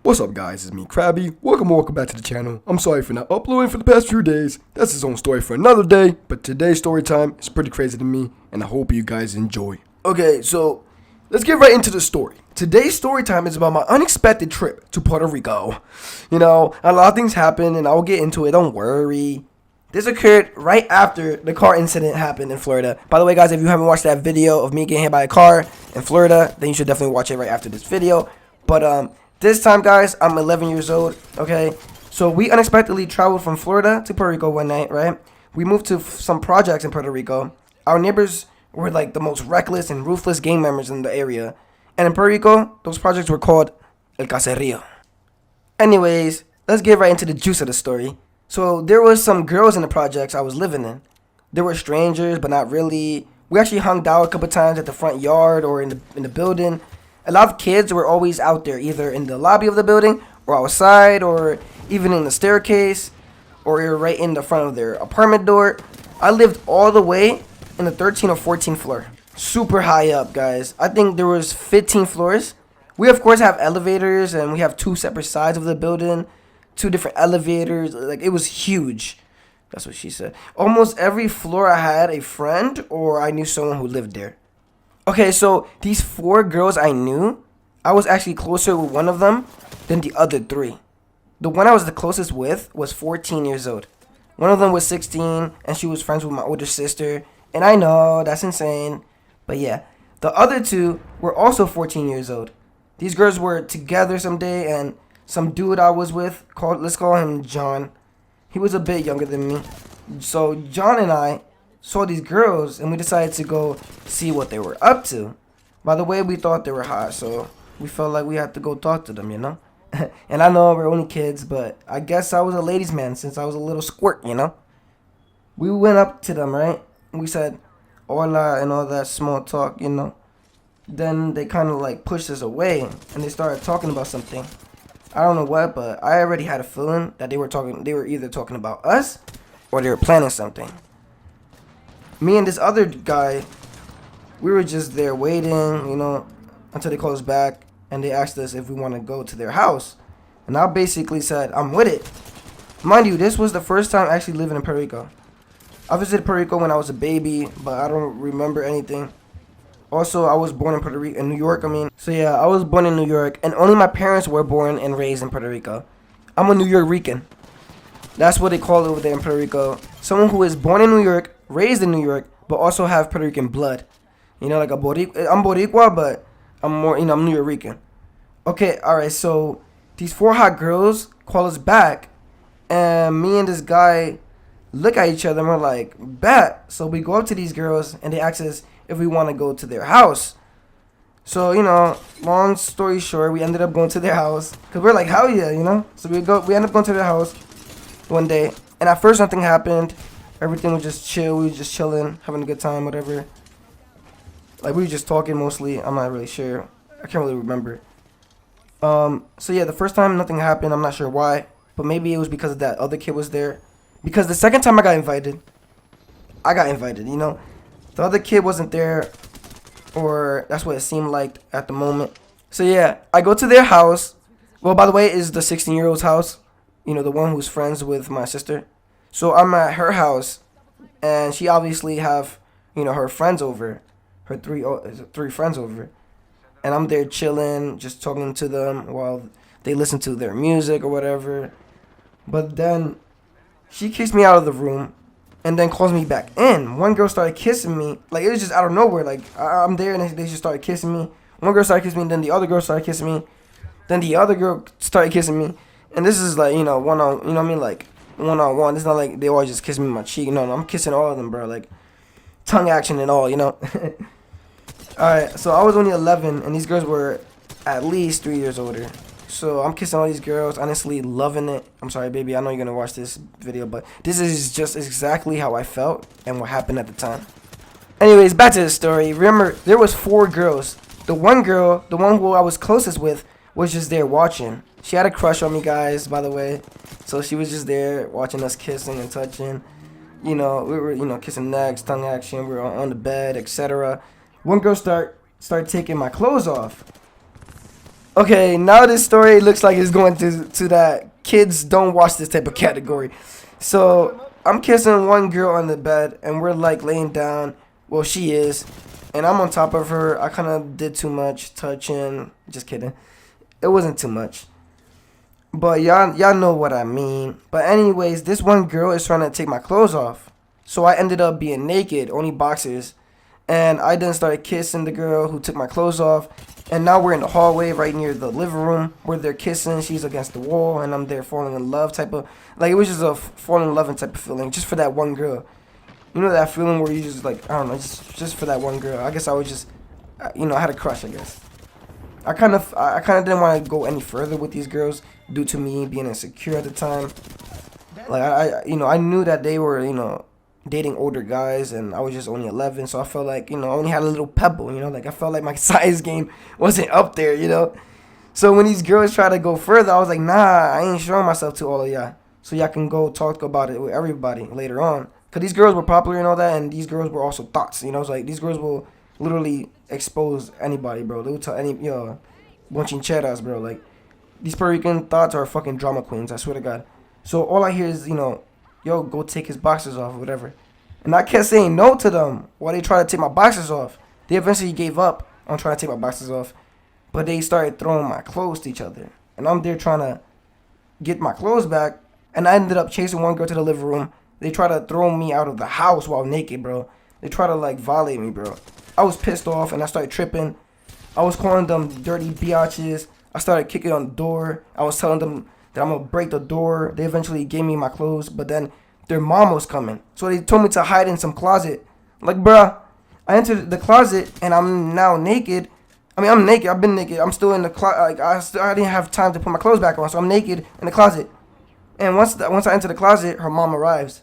What's up guys, it's me Krabby. Welcome back to the channel. I'm sorry for not uploading for the past few days. That's his own story for another day, but today's story time is pretty crazy to me and I hope you guys enjoy. Okay, so let's get right into the story. Today's story time is about my unexpected trip to Puerto Rico. You know, a lot of things happen and I'll get into it, don't worry. This occurred right after the car incident happened in Florida. By the way guys, if you haven't watched that video of me getting hit by a car in Florida, then you should definitely watch it right after this video. But this time, guys, I'm 11 years old, okay? So we unexpectedly traveled from Florida to Puerto Rico one night, right? We moved to some projects in Puerto Rico. Our neighbors were like the most reckless and ruthless gang members in the area. And in Puerto Rico, those projects were called El Caserio. Anyways, let's get right into the juice of the story. So there was some girls in the projects I was living in. They were strangers, but not really. We actually hung out a couple times at the front yard or in the building. A lot of kids were always out there, either in the lobby of the building, or outside, or even in the staircase, or right in the front of their apartment door. I lived all the way in the 13th or 14th floor. Super high up, guys. I think there was 15 floors. We, of course, have elevators, and we have two separate sides of the building, two different elevators. Like, it was huge. That's what she said. Almost every floor I had a friend, or I knew someone who lived there. Okay, so these four girls I knew, I was actually closer with one of them than the other three. The one I was the closest with was 14 years old. One of them was 16, and she was friends with my older sister. And I know, that's insane. But yeah, the other two were also 14 years old. These girls were together someday, and some dude I was with, let's call him John. He was a bit younger than me. So John and I saw these girls and we decided to go see what they were up to. By the way, we thought they were hot, so we felt like we had to go talk to them, you know. And I know we're only kids, but I guess I was a ladies' man since I was a little squirt, you know. We went up to them, right? We said hola and all that small talk, you know. Then they kind of like pushed us away and they started talking about something. I don't know what, but I already had a feeling that they were either talking about us or they were planning something. Me and this other guy, we were just there waiting, you know, until they called us back and they asked us if we want to go to their house. And I basically said, I'm with it. Mind you, this was the first time actually living in Puerto Rico. I visited Puerto Rico when I was a baby, but I don't remember anything. Also, I was born in New York, So yeah, I was born in New York and only my parents were born and raised in Puerto Rico. I'm a New York Rican. That's what they call it over there in Puerto Rico. Someone who is born in New York, raised in New York, but also have Puerto Rican blood. You know, like I'm Boricua, but I'm more, I'm New York. Okay, alright, so these four hot girls call us back, and me and this guy look at each other and we're like, bet. So we go up to these girls, and they ask us if we want to go to their house. So, long story short, we ended up going to their house, because we're like, hell yeah, you know? So we end up going to their house one day, and at first nothing happened. Everything was just chill. We were just chilling, having a good time, whatever. Like, we were just talking mostly. I'm not really sure. I can't really remember. So yeah, the first time nothing happened. I'm not sure why. But maybe it was because that other kid was there. Because the second time I got invited, you know. The other kid wasn't there. Or that's what it seemed like at the moment. So yeah, I go to their house. Well, by the way, it's the 16-year-old's house. You know, the one who's friends with my sister. So I'm at her house, and she obviously have, her friends over, her three friends over, and I'm there chilling, just talking to them while they listen to their music or whatever. But then she kicks me out of the room, and then calls me back in. One girl started kissing me, like it was just out of nowhere. Like I'm there, and they just started kissing me. One girl started kissing me, then the other girl started kissing me, then the other girl started kissing me, and this is like one on, like. One-on-one. It's not like they always just kiss me on my cheek. No, I'm kissing all of them, bro. Like, tongue action and all, Alright, so I was only 11, and these girls were at least 3 years older. So I'm kissing all these girls, honestly loving it. I'm sorry, baby, I know you're going to watch this video, but this is just exactly how I felt and what happened at the time. Anyways, back to the story. Remember, there was four girls. The one girl, the one who I was closest with, was just there watching. She had a crush on me, guys, by the way. So she was just there watching us kissing and touching. We were, kissing necks, tongue action. We were on the bed, etc. One girl started taking my clothes off. Okay, now this story looks like it's going to that kids don't watch this type of category. So I'm kissing one girl on the bed, and we're like laying down. Well, she is, and I'm on top of her. I kind of did too much touching. Just kidding. It wasn't too much. But y'all know what I mean. But anyways, this one girl is trying to take my clothes off. So I ended up being naked, only boxers. And I then started kissing the girl who took my clothes off. And now we're in the hallway right near the living room where they're kissing. She's against the wall and I'm there falling in love type of. Like, it was just a falling in love type of feeling just for that one girl. You know that feeling where you just like, I don't know, just for that one girl. I guess I was just, I had a crush, I guess. I kind of didn't want to go any further with these girls due to me being insecure at the time. Like I knew that they were, dating older guys, and I was just only 11, so I felt like, I only had a little pebble, like I felt like my size game wasn't up there. So when these girls try to go further, I was like, nah, I ain't showing myself to all of y'all, so y'all can go talk about it with everybody later on. Cause these girls were popular and all that, and these girls were also thoughts, it's like these girls will literally expose anybody, bro. They will tell any, bonchincheras, bro. Like, these Puerto Rican thoughts are fucking drama queens, I swear to God. So all I hear is, yo, go take his boxers off or whatever. And I kept saying no to them while they tried to take my boxers off. They eventually gave up on trying to take my boxers off. But they started throwing my clothes to each other. And I'm there trying to get my clothes back. And I ended up chasing one girl to the living room. They tried to throw me out of the house while naked, bro. They tried to, violate me, bro. I was pissed off and I started tripping. I was calling them dirty biatches. I started kicking on the door. I was telling them that I'm going to break the door. They eventually gave me my clothes, but then their mom was coming. So they told me to hide in some closet. Like, bruh, I entered the closet and I'm now naked. I mean, I'm naked. I've been naked. I'm still in the closet. I didn't have time to put my clothes back on, so I'm naked in the closet. And once I enter the closet, her mom arrives.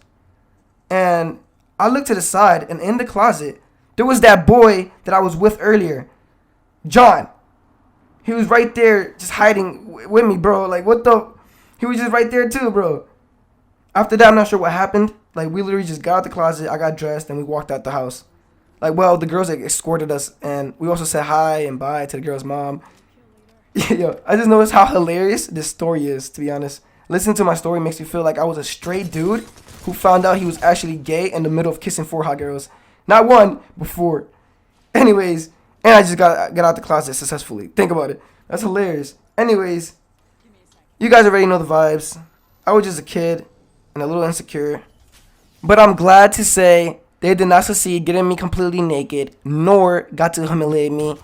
And I look to the side, and in the closet, there was that boy that I was with earlier, John. He was right there just hiding with me, bro. Like, what the... He was just right there too, bro. After that, I'm not sure what happened. Like, we literally just got out the closet, I got dressed, and we walked out the house. Like, well, the girls escorted us, and we also said hi and bye to the girl's mom. Yo, I just noticed how hilarious this story is, to be honest. Listening to my story makes me feel like I was a straight dude who found out he was actually gay in the middle of kissing 4 hot girls. Not one, but 4. Anyways, and I just got out the closet successfully. Think about it. That's hilarious. Anyways, you guys already know the vibes. I was just a kid and a little insecure. But I'm glad to say they did not succeed getting me completely naked, nor got to humiliate me.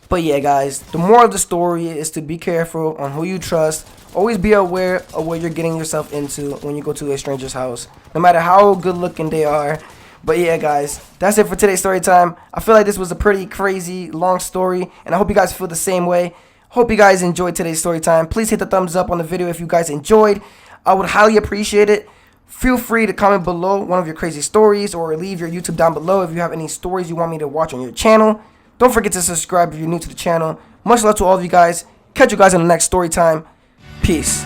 But yeah, guys, the moral of the story is to be careful on who you trust. Always be aware of what you're getting yourself into when you go to a stranger's house, no matter how good looking they are. But yeah, guys, that's it for today's story time. I feel like this was a pretty crazy long story, and I hope you guys feel the same way. Hope you guys enjoyed today's story time. Please hit the thumbs up on the video if you guys enjoyed. I would highly appreciate it. Feel free to comment below one of your crazy stories, or leave your YouTube down below if you have any stories you want me to watch on your channel. Don't forget to subscribe if you're new to the channel. Much love to all of you guys. Catch you guys in the next story time. Peace.